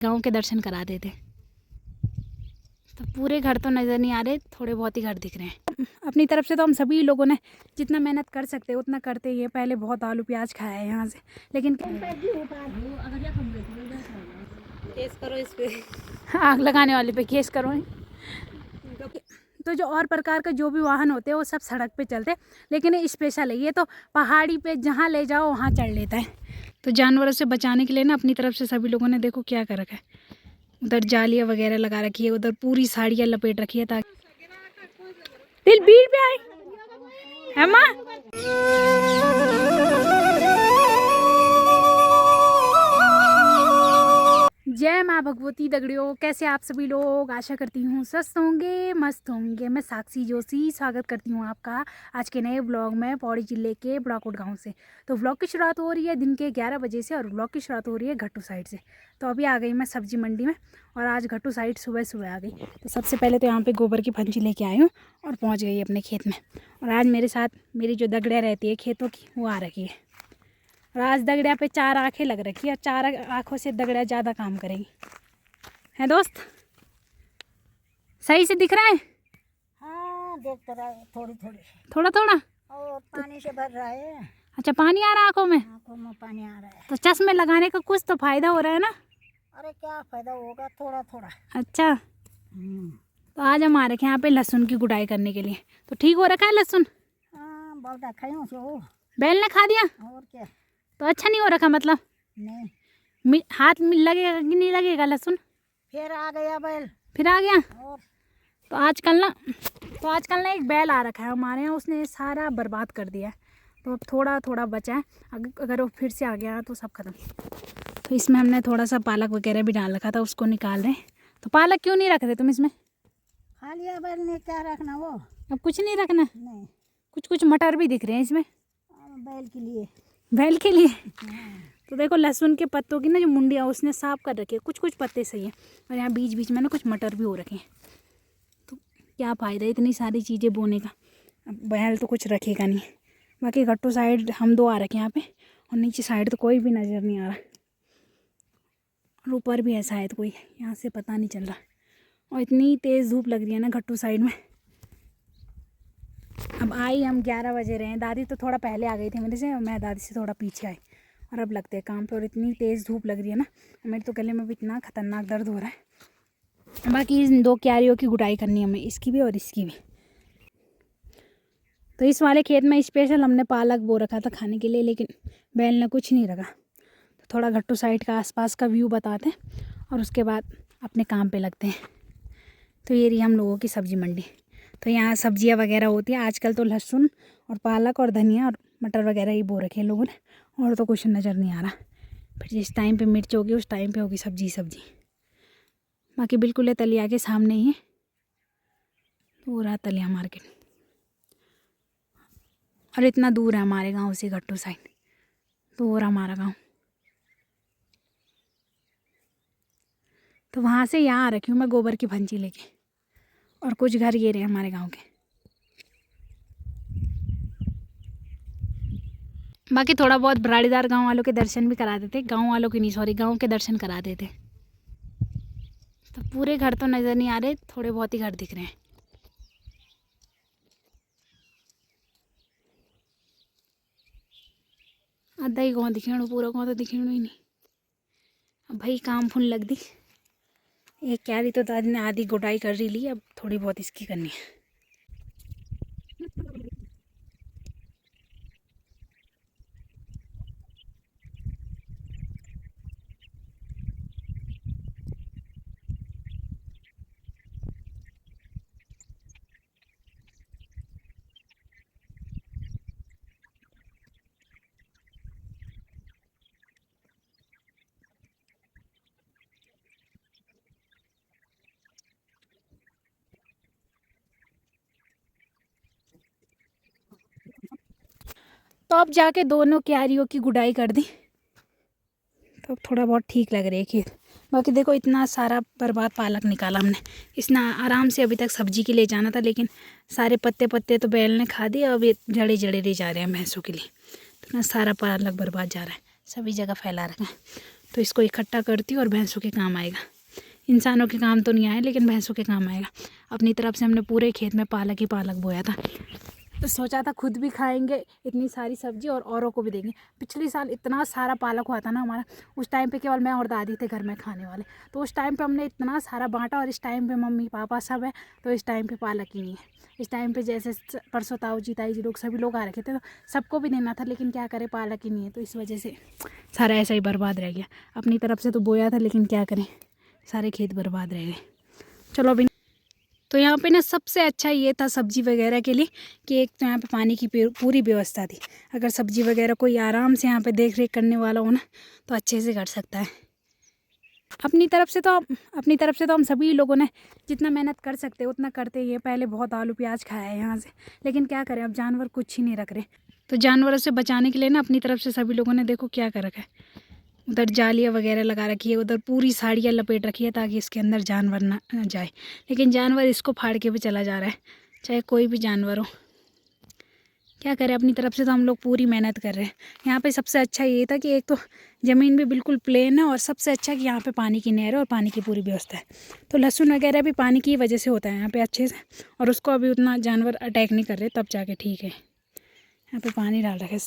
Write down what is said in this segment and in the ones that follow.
गांव के दर्शन करा देते। तो पूरे घर तो नज़र नहीं आ रहे, थोड़े बहुत ही घर दिख रहे हैं। अपनी तरफ से तो हम सभी लोगों ने जितना मेहनत कर सकते उतना करते ही है। पहले बहुत आलू प्याज खाया है यहाँ से, लेकिन केस करो इस पे, आग लगाने वाले पे केस करो। तो जो और प्रकार का जो भी वाहन होते हैं वो सब सड़क पे चलते, लेकिन ये स्पेशल है, ये तो पहाड़ी पे जहाँ ले जाओ वहाँ चढ़ लेता है। तो जानवरों से बचाने के लिए ना अपनी तरफ से सभी लोगों ने देखो क्या कर रखा है, उधर जालियाँ वगैरह लगा रखी है, उधर पूरी साड़ियाँ लपेट रखी है ताकि दिल भीड़ पे आए है माँ। जय माँ भगवती दगड़ियों, कैसे आप सभी लोग? आशा करती हूँ स्वस्थ होंगे, मस्त होंगे। मैं साक्षी जोशी स्वागत करती हूँ आपका आज के नए ब्लॉग में पौड़ी जिले के बुढ़ाकोट गांव से। तो ब्लॉग की शुरुआत हो रही है दिन के 11 बजे से और ब्लॉग की शुरुआत हो रही है घट्टू साइड से। तो अभी आ गई मैं सब्जी मंडी में और आज घट्टू साइड सुबह सुबह आ गई। तो सबसे पहले तो यहाँ पर गोबर की फंची लेके आई हूँ और पहुँच गई अपने खेत में। और आज मेरे साथ मेरी जो दगड़िया रहती है खेतों की वो आ रखी है। और आज दगड़िया पे 4 आँखें लग रखी है और 4 आँखों से दगड़िया ज़्यादा काम करेगी। है दोस्त, सही से दिख रहा है? हाँ देख तो रहा है, थोड़ी थोड़ी थोड़ा थोड़ा और पानी से भर रहा है। अच्छा, पानी आ रहा है आँखों में? आंखों में पानी आ रहा है। तो चश्मे लगाने का कुछ तो फायदा हो रहा है ना? अरे क्या फायदा होगा, थोड़ा थोड़ा। अच्छा, तो आज हम आ रखे हैं यहाँ पे लहसुन की गुड़ाई करने के लिए। तो ठीक हो रखा है लहसुन? हाँ बहुत खाई हूँ सो। बैल ने खा दिया? और क्या? तो अच्छा नहीं हो रखा मतलब? नहीं। हाथ में लगेगा कि नहीं लगेगा लहसुन? फिर आ गया बैल। फिर आ गया? और तो आजकल ना एक बैल आ रखा है हमारे यहाँ, उसने सारा बर्बाद कर दिया है। तो अब थोड़ा थोड़ा बचा है, अगर वो फिर से आ गया तो सब खत्म। तो इसमें हमने थोड़ा सा पालक वगैरह भी डाल रखा था, उसको निकाल रहे हैं। तो पालक क्यों नहीं रख रहे तुम इसमें? खा लिया बैल ने, क्या रखना वो? अब कुछ नहीं रखना? नहीं। कुछ मटर भी दिख रहे हैं इसमें बैल के लिए। बैल के लिए? तो देखो लहसुन के पत्तों की ना जो मुंडियाँ उसने साफ कर रखी है, कुछ पत्ते सही है और यहाँ बीच बीच में ना कुछ मटर भी हो रखे हैं। तो क्या फ़ायदा इतनी सारी चीज़ें बोने का, अब बैल तो कुछ रखेगा नहीं। बाकी घट्टू साइड हम 2 आ रखे हैं यहाँ पे, और नीचे साइड तो कोई भी नज़र नहीं आ रहा, और ऊपर भी है शायद कोई, यहाँ से पता नहीं चल रहा। और इतनी तेज़ धूप लग रही है ना घट्टू साइड में। अब आई हम 11 बजे रहे हैं, दादी तो थोड़ा पहले आ गई थी मेरे से और मैं दादी से थोड़ा पीछे आई, और अब लगते हैं काम पे। और इतनी तेज़ धूप लग रही है ना, मेरे तो गले में भी इतना ख़तरनाक दर्द हो रहा है। बाकी इन 2 क्यारियों की गुड़ाई करनी है हमें, इसकी भी और इसकी भी। तो इस वाले खेत में स्पेशल हमने पालक बो रखा था खाने के लिए, लेकिन बैल ने कुछ नहीं रखा। तो थोड़ा घट्टू साइड का आसपास का व्यू बताते हैं और उसके बाद अपने काम पे लगते हैं। तो ये रही हम लोगों की सब्ज़ी मंडी। तो यहाँ सब्जियाँ वगैरह होती हैं आजकल, तो लहसुन और पालक और धनिया और मटर वगैरह ही बो रखे हैं लोगों ने, और तो कुछ नज़र नहीं आ रहा। फिर जिस टाइम पे मिर्च होगी उस टाइम पे होगी सब्जी। बाकी बिल्कुल है तलिया के सामने ही है, तो वो रहा तलिया मार्केट। और इतना दूर है हमारे गांव से घट्टू साइड, तो वो रहा हमारा गांव। तो वहाँ से यहाँ आ रखी हूँ मैं गोबर की भंजी लेके, और कुछ घर ये रहे हमारे गांव के। बाकी थोड़ा बहुत बराड़ीदार गांव वालों के दर्शन भी करा देते, गांव वालों के नहीं सॉरी, गांव के दर्शन करा देते। तो पूरे घर तो नज़र नहीं आ रहे, थोड़े बहुत ही घर दिख रहे हैं। आधा ही गाँव दिखेणु, पूरा गाँव तो दिखेणु ही नहीं। अब भाई काम फुल लग दी। एक क्यारी तो दादी ने आधी गुडाई कर ही ली, अब थोड़ी बहुत इसकी करनी है। तो अब जाके दोनों क्यारियों की गुडाई कर दी, तो थोड़ा बहुत ठीक लग रही है खेत। बाकी देखो इतना सारा बर्बाद पालक निकाला हमने, इतना आराम से अभी तक सब्जी के लिए जाना था, लेकिन सारे पत्ते तो बैल ने खा दिए। अब ये जड़े ले जा रहे हैं भैंसों के लिए, तो इतना सारा पालक बर्बाद जा रहा है, सभी जगह फैला रखा है। तो इसको इकट्ठा करती हूँ और भैंसों के काम आएगा। इंसानों के काम तो नहीं आए लेकिन भैंसों के काम आएगा। अपनी तरफ से हमने पूरे खेत में पालक ही पालक बोया था, तो सोचा था खुद भी खाएंगे इतनी सारी सब्जी और औरों को भी देंगे। पिछले साल इतना सारा पालक हुआ था ना हमारा, उस टाइम पे केवल मैं और दादी थे घर में खाने वाले, तो उस टाइम पे हमने इतना सारा बांटा। और इस टाइम पे मम्मी पापा सब है, तो इस टाइम पे पालक ही नहीं है। इस टाइम पे जैसे परसों ताऊ जी लोग सभी लोग आ रखे थे, तो सबको भी देना था, लेकिन क्या करें पालक ही नहीं है, तो इस वजह से सारा ऐसा ही बर्बाद रह गया। अपनी तरफ से तो बोया था लेकिन क्या करें, सारे खेत बर्बाद रह गए। चलो अभी तो यहाँ पे ना सबसे अच्छा ये था सब्जी वगैरह के लिए कि एक तो यहाँ पे पानी की पूरी व्यवस्था थी। अगर सब्जी वगैरह कोई आराम से यहाँ पे देख रेख करने वाला हो ना तो अच्छे से कर सकता है। अपनी तरफ से तो हम सभी लोगों ने जितना मेहनत कर सकते उतना करते ही है। पहले बहुत आलू प्याज खाया है यहाँ से, लेकिन क्या करें अब जानवर कुछ ही नहीं रख रहे, तो जानवरों से बचाने के लिए ना अपनी तरफ से सभी लोगों ने देखो क्या कर रखा है। उधर जालियाँ वगैरह लगा रखी है, उधर पूरी साड़ियाँ लपेट रखी है ताकि इसके अंदर जानवर ना जाए, लेकिन जानवर इसको फाड़ के भी चला जा रहा है, चाहे कोई भी जानवर हो। क्या करें, अपनी तरफ से तो हम लोग पूरी मेहनत कर रहे हैं। यहाँ पे सबसे अच्छा ये था कि एक तो ज़मीन भी बिल्कुल प्लेन है और सबसे अच्छा कि यहाँ पे पानी की नहर है और पानी की पूरी व्यवस्था है। तो लहसुन वगैरह भी पानी की वजह से होता है यहाँ पे अच्छे से, और उसको अभी उतना जानवर अटैक नहीं कर रहे, तब जाके ठीक है। यहाँ पे पानी डाल रखे।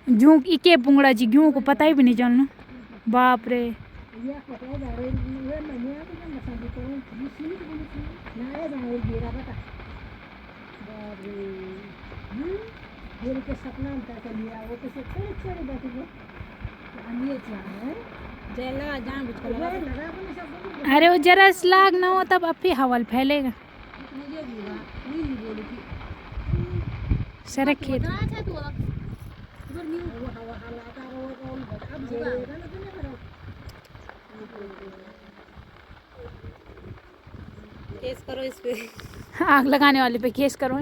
जूं इके पुंगड़ा जी गेहूँ को पता ही भी नहीं चलना। बाप रे, अरे वो जरा लाग ना हो तब अपी हवल फैलेगा। सरक खेत केस करो इस पे, आग लगाने वाले पे केस करो।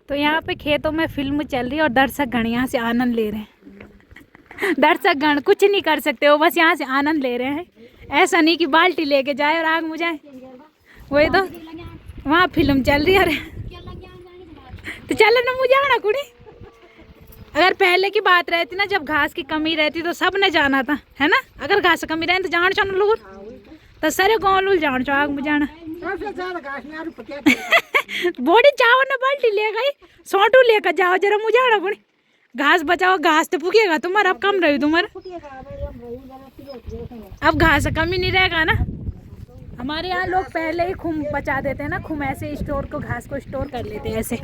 तो यहाँ पे खेतों में फिल्म चल रही है और दर्शक गण यहाँ से आनंद ले रहे हैं। दर्शक गण कुछ नहीं कर सकते, वो बस यहाँ से आनंद ले रहे हैं। ऐसा नहीं कि बाल्टी लेके जाए और आग मुझाए, वही तो वहाँ फिल्म चल रही है। अरे तो चलो ना मुझे आना कुड़ी। अगर पहले की बात रहती ना, जब घास की कमी रहती तो सब ने जाना था, है ना। अगर घास की कमी रहती तो जान चो लोग, तो सारे गाँव जान चो आग मुझाना। बॉडी चाहो ना बाल्टी ले गई, सोटू लेकर जाओ जरा मुझे आना कुड़ी। घास बचाओ, घास तो फूकेगा तुम्हारा, अब कम रही तुम्हारा, अब घास कमी नहीं रहेगा ना। हमारे यहाँ लोग पहले ही खुम बचा देते हैं ना, खुम ऐसे स्टोर को घास को स्टोर कर लेते हैं ऐसे।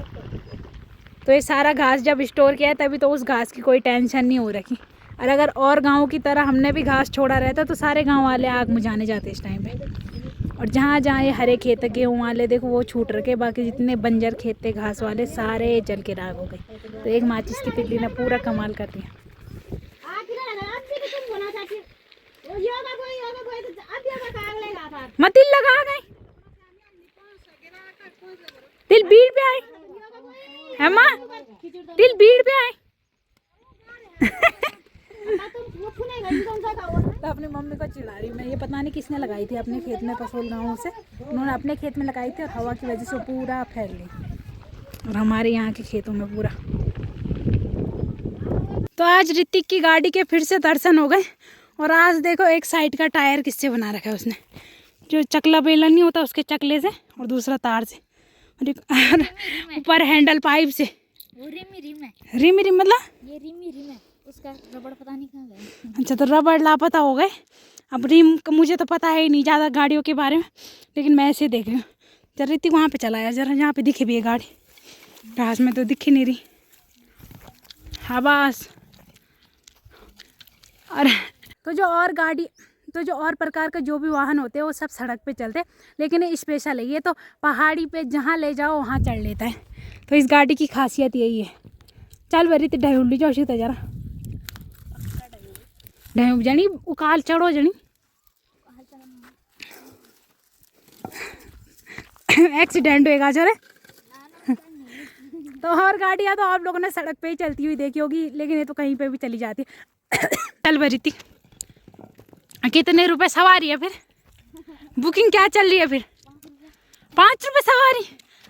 तो ये सारा घास जब स्टोर किया है तभी तो उस घास की कोई टेंशन नहीं हो रखी। और अगर और गाँव की तरह हमने भी घास छोड़ा रहता तो सारे गाँव वाले आग मुझाने जाते इस टाइम पे। और जहाँ जहाँ ये हरे खेत गेहूँ वाले देखो वो छूट रखे, बाकी जितने बंजर खेत थे घास वाले सारे जल के राख हो गए। तो एक माचिस की तिल्ली ने पूरा कमाल कर दिया। मतिल लगा गई तिल बीड़ पे आई है माँ, तिल बीड़ पे आई। तो अपनी मम्मी को चिल्ला रही मैं, ये पता नहीं किसने लगाई थी अपने खेत में, पसोल गाँव से उन्होंने अपने खेत में लगाई थी और हवा की वजह से पूरा फैल गई और हमारे यहाँ के खेतों में पूरा। तो आज ऋतिक की गाड़ी के फिर से दर्शन हो गए। और आज देखो एक साइड का टायर किससे बना रखा है उसने, जो चकला बेलन नहीं होता उसके चकले से, और दूसरा तार से, और ऊपर हैंडल पाइप से। रिम रिम मतलब ये रिम है, उसका रबड़ पता नहीं कहाँ गया। अच्छा, तो रबड़ लापता हो गए। अब रिम मुझे तो पता है ही नहीं ज़्यादा गाड़ियों के बारे में, लेकिन मैं ऐसे देख रही हूँ। जरा ऋतिक वहाँ पे चलाया जरा, जहाँ पे दिखे भी है गाड़ी, घास में तो दिख ही नहीं रही। हाँ बस। और तो जो और गाड़ी तो जो और प्रकार का जो भी वाहन होते हैं वो सब सड़क पे चलते हैं, लेकिन ये स्पेशल है, ये तो पहाड़ी पे जहाँ ले जाओ वहाँ चढ़ लेता है। तो इस गाड़ी की खासियत यही है। चल बरी तो ढूंढी जाओ शीता जरा ढूंढ जनी उकाल चढ़ो जनी एक्सीडेंट होएगा चले। तो और गाड़ियाँ तो आप लोगों ने सड़क पे ही चलती हुई देखी होगी, लेकिन ये तो कहीं पे भी चली जाती है। चल बरीती कितने रुपए सवारी है फिर? बुकिंग क्या चल रही है फिर? 5 रुपये सवारी।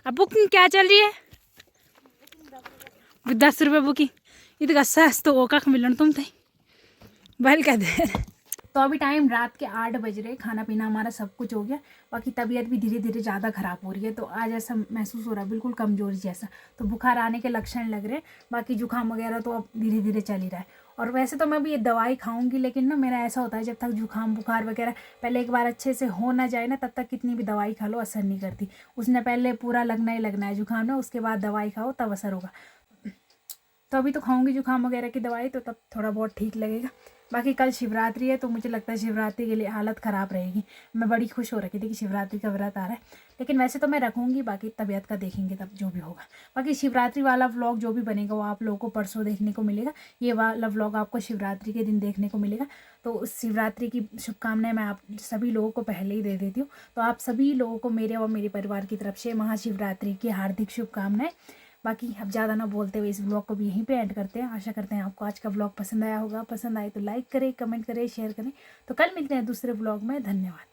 अब बुकिंग क्या चल रही है? 10 रुपये बुकिंग। इतना सस्ता होगा मिलन तुम थे बल कर दे। तो अभी टाइम रात के 8 बज रहे, खाना पीना हमारा सब कुछ हो गया, बाकी तबीयत भी धीरे धीरे ज़्यादा ख़राब हो रही है। तो आज ऐसा महसूस हो रहा है बिल्कुल कमज़ोरी जैसा, तो बुखार आने के लक्षण लग रहे हैं। बाकी जुकाम वगैरह तो अब धीरे धीरे चल ही रहा है। और वैसे तो मैं भी ये दवाई खाऊंगी, लेकिन ना मेरा ऐसा होता है जब तक जुकाम बुखार वगैरह पहले एक बार अच्छे से हो ना जाए ना, तब तक कितनी भी दवाई खा लो असर नहीं करती। उसने पहले पूरा लगना ही लगना है जुकाम में, उसके बाद दवाई खाओ तब असर होगा। तो अभी तो खाऊंगी जुकाम वगैरह की दवाई, तो तब थोड़ा बहुत ठीक लगेगा। बाकी कल शिवरात्रि है, तो मुझे लगता है शिवरात्रि के लिए हालत ख़राब रहेगी। मैं बड़ी खुश हो रखी थी कि शिवरात्रि का व्रत आ रहा है, लेकिन वैसे तो मैं रखूँगी, बाकी तबीयत का देखेंगे तब जो भी होगा। बाकी शिवरात्रि वाला व्लॉग जो भी बनेगा वो आप लोगों को परसों देखने को मिलेगा। ये वाला व्लॉग आपको शिवरात्रि के दिन देखने को मिलेगा। तो उस शिवरात्रि की शुभकामनाएं मैं आप सभी लोगों को पहले ही दे देती हूँ। तो आप सभी लोगों को मेरे और मेरे परिवार की तरफ से महाशिवरात्रि की हार्दिक शुभकामनाएं। बाकी अब ज़्यादा ना बोलते हुए इस ब्लॉग को भी यहीं पे एंड करते हैं। आशा करते हैं आपको आज का ब्लॉग पसंद आया होगा। पसंद आए तो लाइक करें, कमेंट करें, शेयर करें। तो कल मिलते हैं दूसरे ब्लॉग में। धन्यवाद।